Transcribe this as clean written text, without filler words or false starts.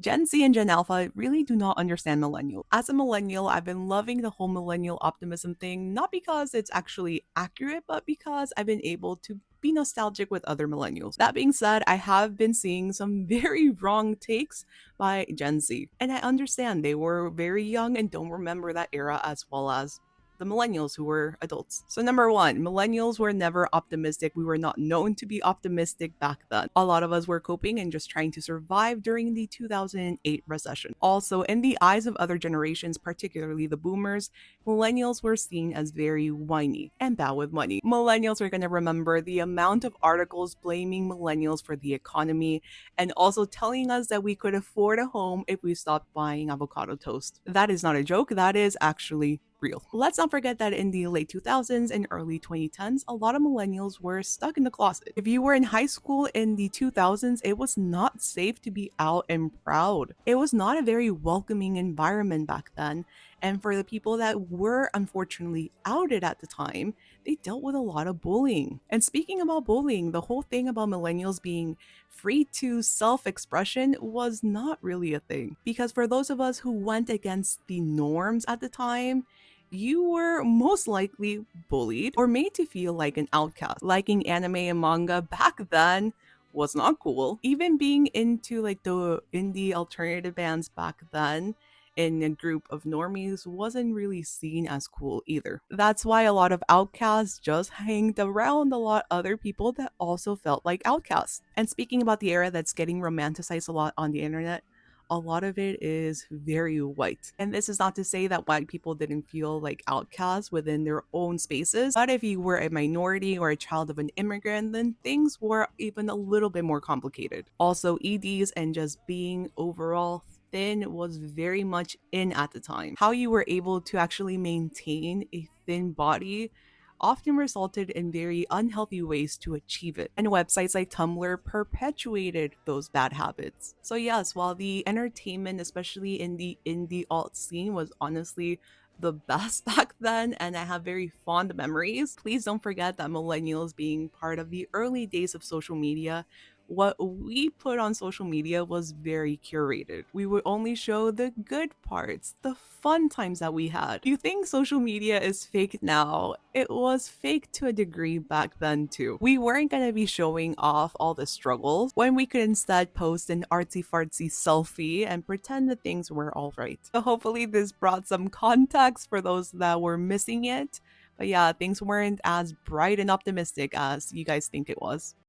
Gen Z and Gen Alpha really do not understand millennial. As a millennial, I've been loving the whole millennial optimism thing, not because it's actually accurate, but because I've been able to be nostalgic with other millennials. That being said, I have been seeing some very wrong takes by Gen Z. And I understand they were very young and don't remember that era as well as the millennials who were adults. So number one, millennials were never optimistic. We were not known to be optimistic back then. A lot of us were coping and just trying to survive during the 2008 recession. Also, in the eyes of other generations, particularly the boomers, millennials were seen as very whiny and bad with money. Millennials are going to remember the amount of articles blaming millennials for the economy and also telling us that we could afford a home if we stopped buying avocado toast. That is not a joke, that is actually real. Let's not forget that in the late 2000s and early 2010s, a lot of millennials were stuck in the closet. If you were in high school in the 2000s, it was not safe to be out and proud. It was not a very welcoming environment back then. And for the people that were unfortunately outed at the time, they dealt with a lot of bullying. And speaking about bullying, the whole thing about millennials being free to self expression was not really a thing. Because for those of us who went against the norms at the time, you were most likely bullied or made to feel like an outcast. Liking anime and manga back then was not cool. Even being into like the indie alternative bands back then in a group of normies wasn't really seen as cool either. That's why a lot of outcasts just hanged around a lot other people that also felt like outcasts. And speaking about the era that's getting romanticized a lot on the internet, a lot of it is very white. And this is not to say that white people didn't feel like outcasts within their own spaces, but if you were a minority or a child of an immigrant, then things were even a little bit more complicated. Also, EDs and just being overall thin was very much in at the time. How you were able to actually maintain a thin body often resulted in very unhealthy ways to achieve it. And websites like Tumblr perpetuated those bad habits. So, yes, while the entertainment, especially in the indie alt scene, was honestly the best back then, and I have very fond memories, please don't forget that millennials being part of the early days of social media, what we put on social media was very curated. We would only show the good parts, the fun times that we had. You think social media is fake now? It was fake to a degree back then too. We weren't gonna be showing off all the struggles when we could instead post an artsy fartsy selfie and pretend that things were alright. So hopefully this brought some context for those that were missing it. But yeah, things weren't as bright and optimistic as you guys think it was.